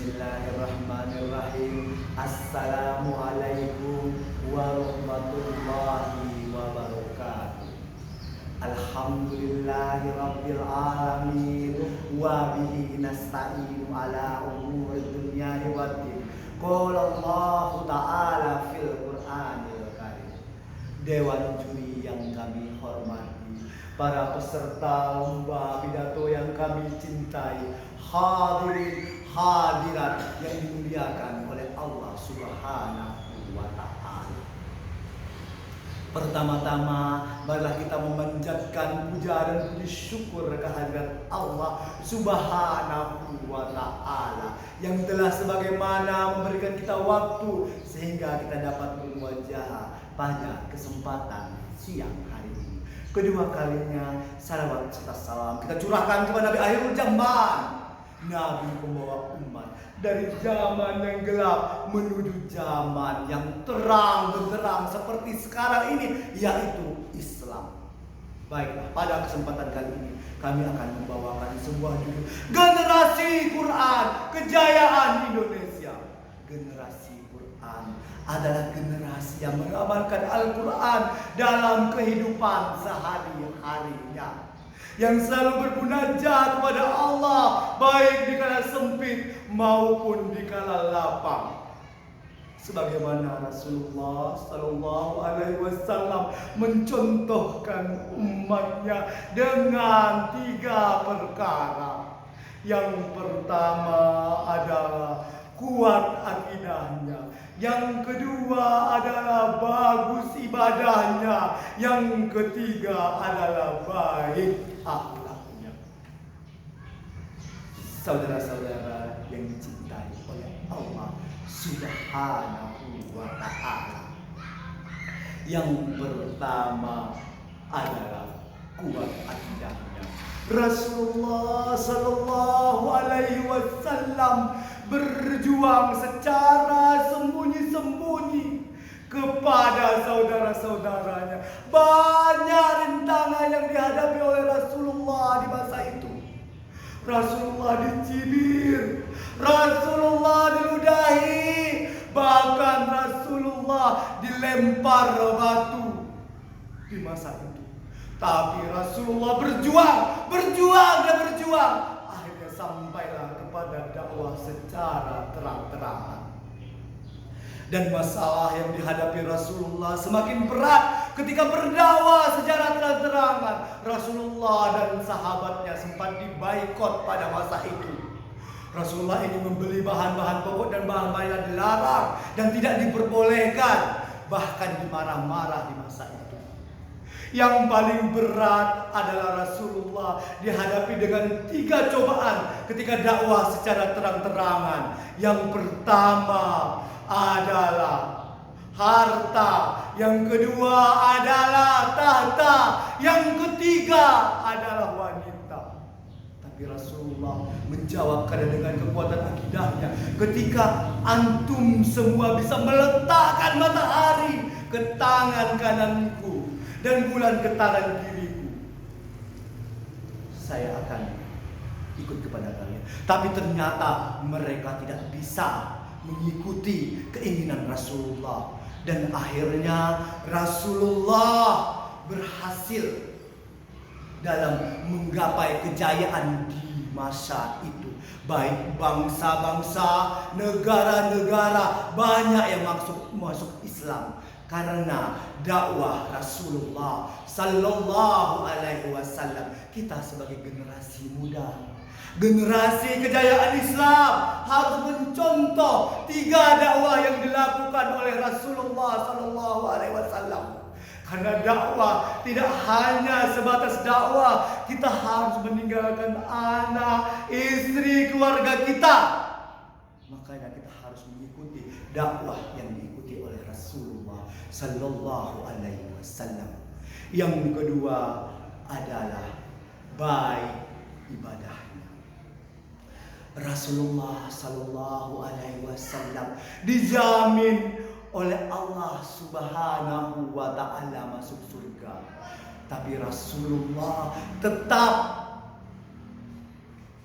Bismillahirrahmanirrahim. Assalamualaikum warahmatullahi wabarakatuh. Alhamdulillahi rabbil alamin wa bihi nasta'inu ala umuri dunya waddin. Qala Allah ta'ala fil Qur'anil Karim. Dewan juri yang kami hormati, para peserta lomba pidato yang kami cintai, hadirin hadirat yang dimuliakan oleh Allah Subhanahu wa ta'ala. Pertama-tama marilah kita memanjatkan puja dan puji syukur kehadirat Allah Subhanahu wa ta'ala yang telah sebagaimana memberikan kita waktu sehingga kita dapat bermuajah pada kesempatan siang hari ini. Kedua kalinya salawat serta salam kita curahkan kepada Nabi akhirul zaman, Nabi pembawa umat dari zaman yang gelap menuju zaman yang terang benderang seperti sekarang ini, yaitu Islam. Baiklah, pada kesempatan kali ini kami akan membawakan sebuah judul, Generasi Quran Kejayaan Indonesia. Generasi Quran adalah generasi yang mengamalkan Al-Quran dalam kehidupan sehari-harinya, yang selalu bermunajat kepada Allah baik di kala sempit maupun di kala lapang. Sebagaimana Rasulullah Sallallahu Alaihi Wasallam mencontohkan umatnya dengan 3 perkara. Yang pertama adalah kuat akidahnya, yang kedua adalah bagus ibadahnya, yang ketiga adalah baik akhlaknya. Saudara-saudara yang dicintai oleh Allah Subhanahu wa ta'ala, yang pertama adalah kuat akidahnya. Rasulullah Sallallahu Alaihi Wasallam berjuang secara sembunyi-sembunyi kepada saudara-saudaranya. Banyak rintangan yang dihadapi oleh Rasulullah di masa itu. Rasulullah dicibir, Rasulullah diludahi, bahkan Rasulullah dilempar batu di masa itu. Tapi Rasulullah berjuang dan berjuang. Akhirnya sampailah kepada dakwah secara terang-terangan. Dan masalah yang dihadapi Rasulullah semakin berat ketika berdakwah secara terang-terangan. Rasulullah dan sahabatnya sempat dibaikot pada masa itu. Rasulullah ingin membeli bahan-bahan pokok dan bahan-bahan yang dilarang dan tidak diperbolehkan, bahkan dimarah-marah di masa itu. Yang paling berat adalah Rasulullah dihadapi dengan 3 cobaan ketika dakwah secara terang-terangan. Yang pertama adalah harta, yang kedua adalah tahta, yang ketiga adalah wanita. Tapi Rasulullah menjawabkan dengan kekuatan akidahnya, ketika antum semua bisa meletakkan matahari ke tangan kananku dan bulan ke tangan kiriku, saya akan ikut kepada kalian. Tapi ternyata mereka tidak bisa mengikuti keinginan Rasulullah, dan akhirnya Rasulullah berhasil dalam menggapai kejayaan di masa itu. Baik bangsa-bangsa, negara-negara banyak yang masuk Islam karena dakwah Rasulullah Sallallahu Alaihi Wasallam. Kita sebagai generasi muda, generasi kejayaan Islam, harus mencontoh 3 dakwah yang dilakukan oleh Rasulullah Sallallahu Alaihi Wasallam. Karena dakwah tidak hanya sebatas dakwah, kita harus meninggalkan anak, istri, keluarga kita. Makanya kita harus mengikuti dakwah yang diikuti oleh Rasulullah Sallallahu Alaihi Wasallam. Yang kedua adalah baik ibadahnya. Rasulullah Sallallahu Alaihi Wasallam dijamin oleh Allah Subhanahu wa ta'ala masuk surga. Tapi Rasulullah tetap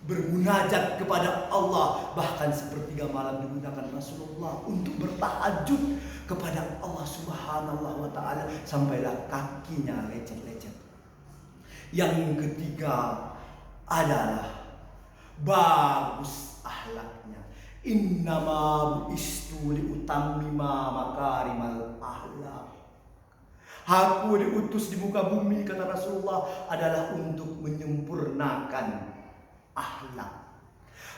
bermunajat kepada Allah. Bahkan sepertiga malam digunakan Rasulullah untuk bertahajud kepada Allah Subhanahu wa ta'ala, sampailah kakinya lecet-lecet. Yang ketiga adalah bagus akhlaknya. Innama bu'istu liutammima makarimal akhlak. Aku diutus di muka bumi, kata Rasulullah, adalah untuk menyempurnakan akhlak.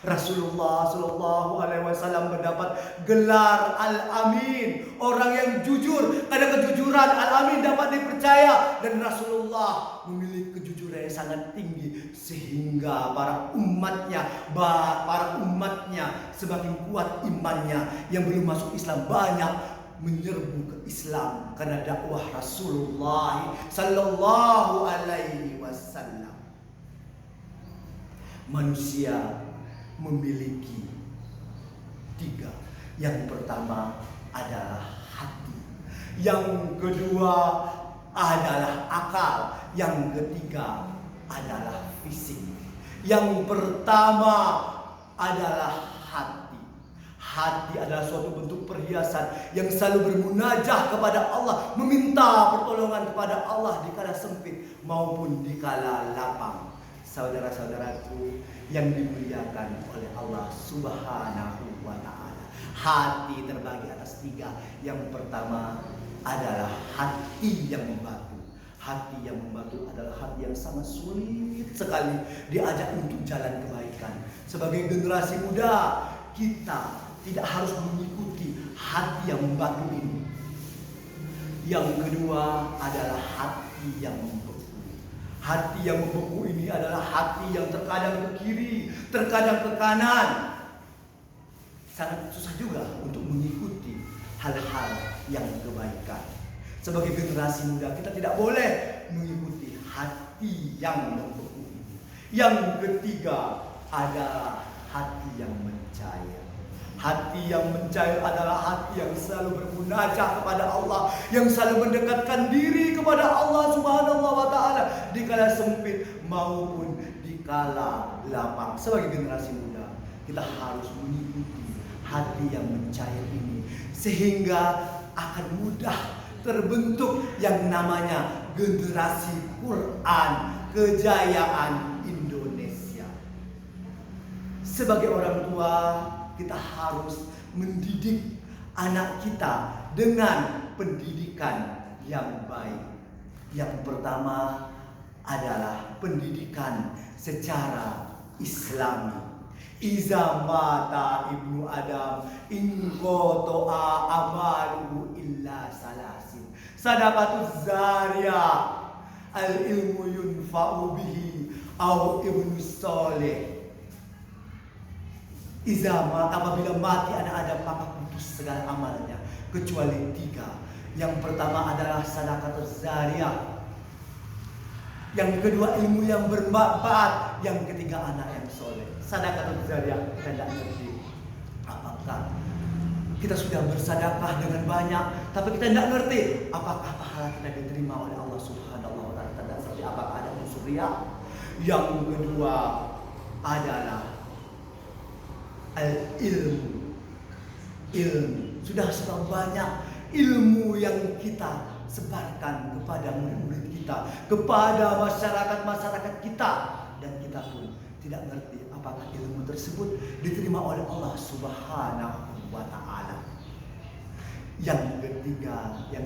Rasulullah Shallallahu Alaihi Wasallam mendapat gelar Al-Amin, orang yang jujur. Karena kejujuran Al-Amin dapat dipercaya, dan Rasulullah memiliki kejujuran yang sangat tinggi sehingga para umatnya semakin kuat imannya. Yang belum masuk Islam banyak menyerbu ke Islam karena dakwah Rasulullah Sallallahu Alaihi Wasallam. Manusia memiliki tiga. Yang pertama adalah hati, yang kedua adalah akal, yang ketiga adalah fisik. Yang pertama adalah hati. Hati adalah suatu bentuk perhiasan yang selalu bermunajah kepada Allah, meminta pertolongan kepada Allah di kala sempit maupun di kala lapang. Saudara-saudaraku yang dimuliakan oleh Allah Subhanahu wa ta'ala, hati terbagi atas tiga. Yang pertama adalah hati yang membatu. Hati yang membatu adalah hati yang sangat sulit sekali diajak untuk jalan kebaikan. Sebagai generasi muda, kita tidak harus mengikuti hati yang membatu ini. Yang kedua adalah hati yang membeku. Hati yang membeku ini adalah hati yang terkadang ke kiri, terkadang ke kanan. Sangat susah juga untuk mengikuti hal-hal yang kebaikan. Sebagai generasi muda, kita tidak boleh mengikuti hati yang membeku ini. Yang ketiga adalah hati yang mencair. Hati yang mencair adalah hati yang selalu bermunajah kepada Allah, yang selalu mendekatkan diri kepada Allah Subhanahu wa ta'ala di kala sempit maupun di kala lapang. Sebagai generasi muda, kita harus mengikuti hati yang mencair ini, sehingga akan mudah terbentuk yang namanya generasi Quran kejayaan Indonesia. Sebagai orang tua, kita harus mendidik anak kita dengan pendidikan yang baik. Yang pertama adalah pendidikan secara Islami. Iza mata ibnu Adam in qata'a amaluhu illa salasin. Sadaqatuz zariyah, al ilmu yunfa'u bihi, au ibnu soleh. Izama, apabila mati anak Adam maka putus segala amalnya kecuali tiga. Yang pertama adalah sadaqatuz zariyah, yang kedua ilmu yang bermanfaat, yang ketiga anak yang soleh. Sadaqatuz zariyah, kita tidak ngerti apakah kita sudah bersedekah dengan banyak, tapi kita tidak ngerti apakah pahala kita diterima oleh Allah Subhanahu wa ta'ala. Tidak seperti apakah ada unsur riya. Yang kedua adalah ilmu. Sudah seberapa banyak ilmu yang kita sebarkan kepada murid-murid kita, kepada masyarakat kita, dan kita pun tidak mengerti apakah ilmu tersebut diterima oleh Allah Subhanahu wa ta'ala. Yang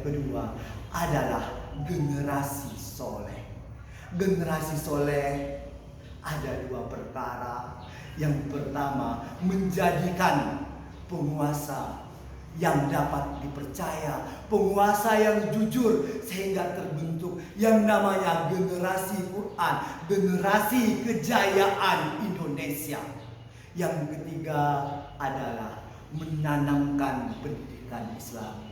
kedua adalah generasi soleh. Generasi soleh ada dua perkara. Yang pertama, menjadikan penguasa yang dapat dipercaya, penguasa yang jujur, sehingga terbentuk yang namanya generasi Quran, generasi kejayaan Indonesia. Yang ketiga adalah menanamkan pendidikan Islam.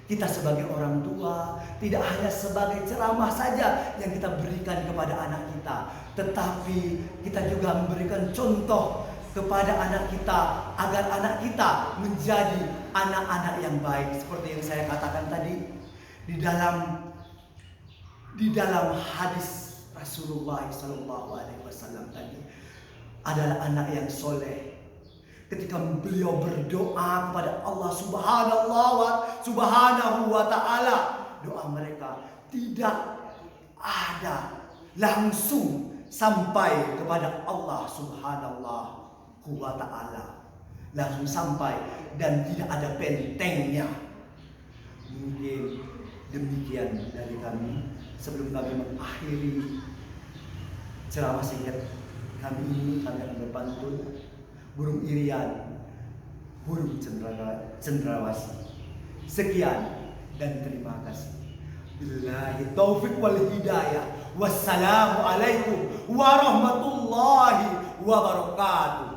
Kita sebagai orang tua tidak hanya sebagai ceramah saja yang kita berikan kepada anak kita, tetapi kita juga memberikan contoh kepada anak kita agar anak kita menjadi anak-anak yang baik. Seperti yang saya katakan tadi di dalam hadis Rasulullah SAW tadi, adalah anak yang soleh. Ketika beliau berdoa kepada Allah Subhanahu wa Ta'ala, doa mereka tidak ada langsung sampai kepada Allah Subhanahu wa Ta'ala, langsung sampai dan tidak ada bentengnya. Mungkin demikian dari kami. Sebelum kami mengakhiri ceramah singkat kami ini, kami akan berpantun burung irian, burung cendrawasih. Sekian dan terima kasih. Billahi taufik wal hidayah. Wassalamualaikum warahmatullahi wabarakatuh.